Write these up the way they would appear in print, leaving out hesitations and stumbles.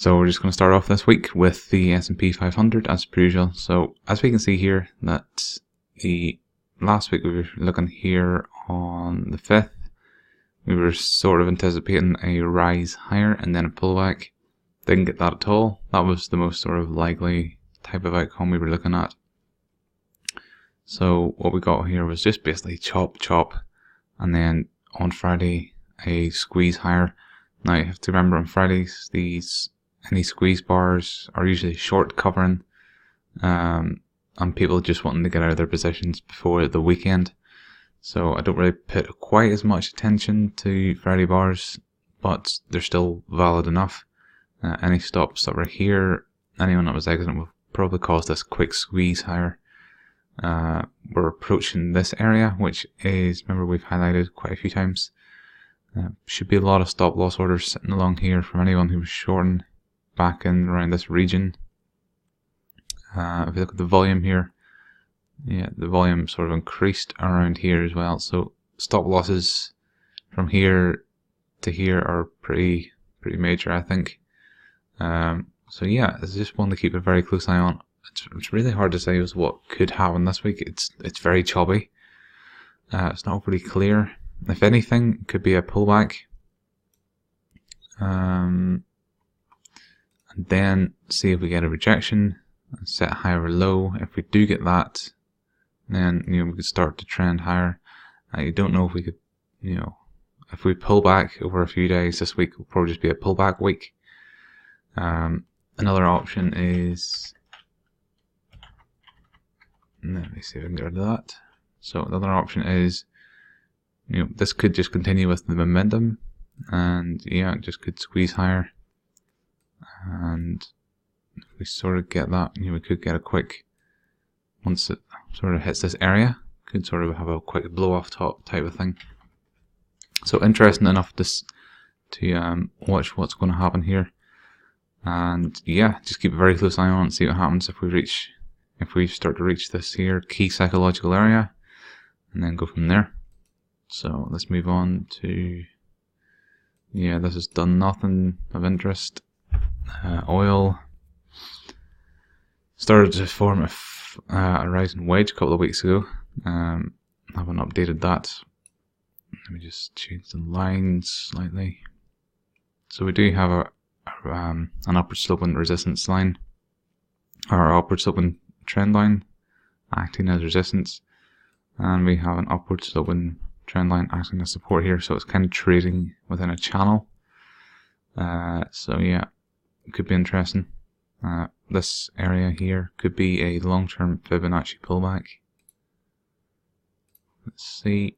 So we're just going to start off this week with the S&P 500 as per usual. So as we can see here, that the last week we were looking here on the 5th, we were sort of anticipating a rise higher and then a pullback. Didn't get that at all. That was the most sort of likely type of outcome we were looking at. So what we got here was just basically chop, and then on Friday a squeeze higher. Now you have to remember on Fridays any squeeze bars are usually short covering, and people just wanting to get out of their positions before the weekend. So I don't really put quite as much attention to Friday bars, but they're still valid enough. Any stops that were here, anyone that was exiting will probably cause this quick squeeze higher. We're approaching this area, which is, remember, we've highlighted quite a few times. Should be a lot of stop loss orders sitting along here from anyone who was shorting back in around this region. If you look at the volume here, yeah, the volume sort of increased around here as well. So stop losses from here to here are pretty major, I think. So yeah, it's just one to keep a very close eye on. It's really hard to say as what could happen this week. It's very choppy. It's not really clear. If anything, it could be a pullback. And then see if we get a rejection, set high or low. If we do get that, then we could start to trend higher. You don't know if we could, if we pull back over a few days this week, will probably just be a pullback week. Another option is, let me see if I can get rid of that. So another option is, this could just continue with the momentum, and yeah, it just could squeeze higher. And if we sort of get that, we could get a quick, once it sort of hits this area, could sort of have a quick blow off top type of thing. So interesting enough to watch what's going to happen here. And yeah, just keep a very close eye on it and see what happens if we start to reach this here key psychological area, and then go from there. So let's move on to, yeah, this has done nothing of oil started to form a rising wedge a couple of weeks ago. I haven't updated that. Let me just change the lines slightly. So we do have an upward sloping resistance line, or upward sloping trend line acting as resistance, and we have an upward sloping trend line acting as support here. So it's kind of trading within a channel. So yeah, it could be interesting. This area here could be a long-term Fibonacci pullback. Let's see.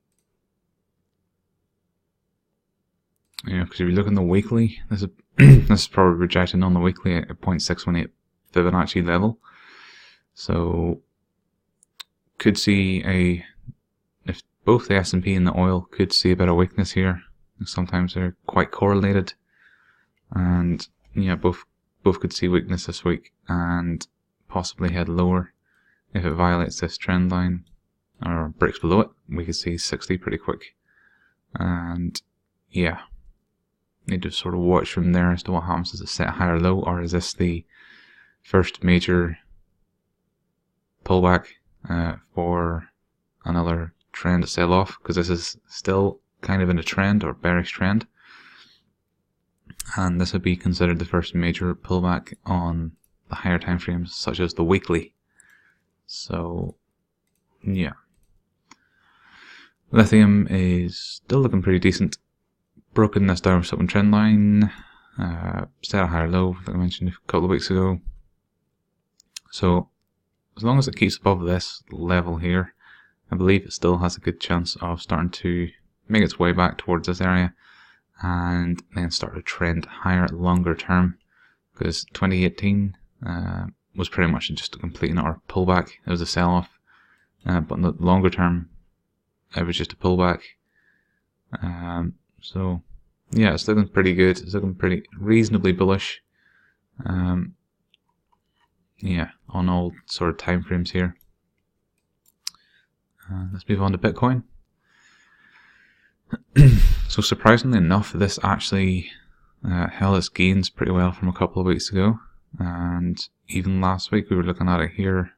Because if you look on the weekly, this is probably rejecting on the weekly at 0.618 Fibonacci level. So could see if both the S&P and the oil could see a bit of weakness here. Sometimes they're quite correlated, and yeah, both could see weakness this week and possibly head lower. If it violates this trend line or breaks below it, we could see 60 pretty quick. And yeah, need to sort of watch from there as to what happens. Does it set high or low, or is this the first major pullback for another trend to sell off? Because this is still kind of in a trend, or bearish trend, and this would be considered the first major pullback on the higher time frames, such as the weekly. So yeah, lithium is still looking pretty decent. Broken this downward sloping trend line, set a higher low, like I mentioned a couple of weeks ago. So as long as it keeps above this level here, I believe it still has a good chance of starting to make its way back towards this area, and then start to trend higher longer term. Because 2018 was pretty much just a complete and utter pullback. It was a sell-off, but in the longer term, it was just a pullback. So yeah, it's looking pretty good. It's looking pretty reasonably bullish. Yeah, on all sort of time frames here. Let's move on to Bitcoin. So surprisingly enough, this actually held its gains pretty well from a couple of weeks ago, and even last week we were looking at it here,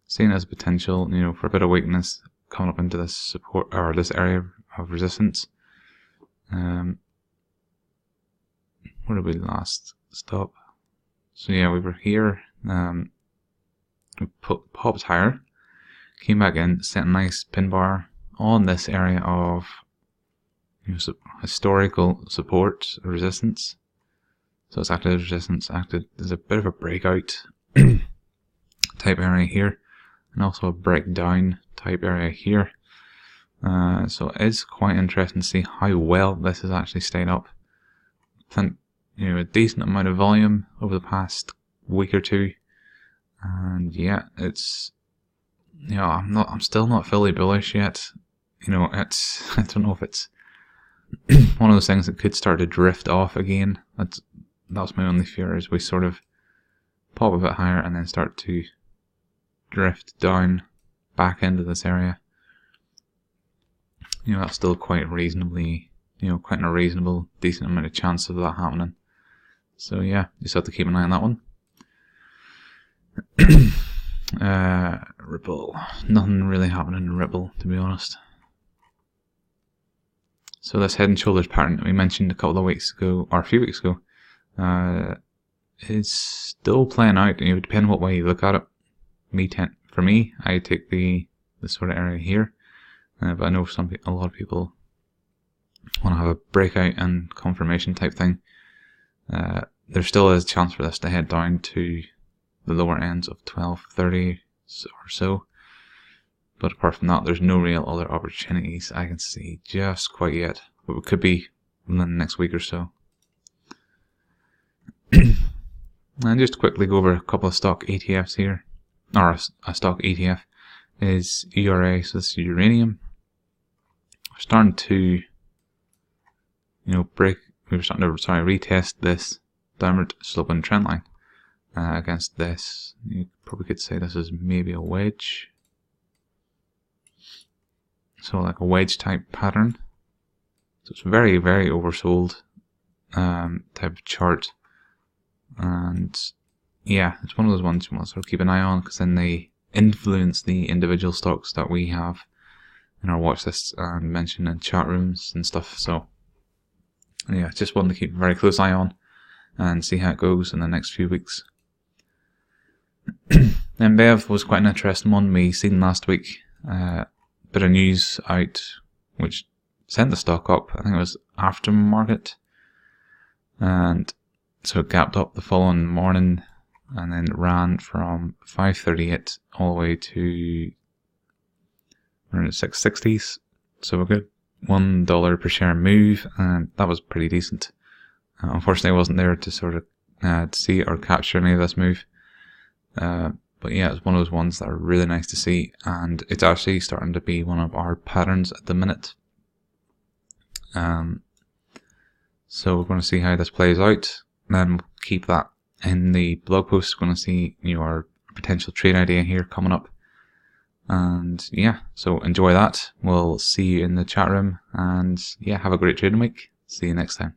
seeing it as potential, for a bit of weakness coming up into this support or this area of resistance. Where did we last stop? So yeah, we were here. We popped higher, came back in, set a nice pin bar on this area of historical support resistance. So it's acted as resistance, acted as a bit of a breakout type area here, and also a breakdown type area here. So it is quite interesting to see how well this has actually stayed up. I think a decent amount of volume over the past week or two, and yeah, it's I'm still not fully bullish yet. It's I don't know if it's one of those things that could start to drift off again. That's my only fear, is we sort of pop a bit higher and then start to drift down back into this area. That's still quite reasonably, quite a reasonable, decent amount of chance of that happening. So yeah, just have to keep an eye on that one. Ripple, nothing really happening in Ripple, to be honest. So this head and shoulders pattern that we mentioned a couple of weeks ago, or a few weeks ago, is still playing out. Depending on what way you look at it. For me, I take the sort of area here, but I know a lot of people want to have a breakout and confirmation type thing. There still is a chance for this to head down to the lower ends of 1230 or so, but apart from that, there's no real other opportunities I can see just quite yet, but it could be within the next week or so. And just to quickly go over a couple of stock ETFs here, or a stock ETF is ERA, so this is uranium. We're starting to retest this downward sloping trend line against this. You probably could say this is maybe a wedge, so like a wedge type pattern. So it's very, very oversold type of chart, and yeah, it's one of those ones you want to sort of keep an eye on, because then they influence the individual stocks that we have in our watch lists and mention in chat rooms and stuff. So yeah, just one to keep a very close eye on and see how it goes in the next few weeks. Then Bev was quite an interesting one we seen last week. Bit of news out which sent the stock up. I think it was aftermarket, and so it gapped up the following morning and then ran from 538 all the way to around the 660s. So a good $1 per share move, and that was pretty decent. Unfortunately, I wasn't there to sort of to see or capture any of this move. But yeah, it's one of those ones that are really nice to see, and it's actually starting to be one of our patterns at the minute. So we're going to see how this plays out, and then we'll keep that in the blog post. We're going to see our potential trade idea here coming up. And yeah, so enjoy that. We'll see you in the chat room, and yeah, have a great trading week. See you next time.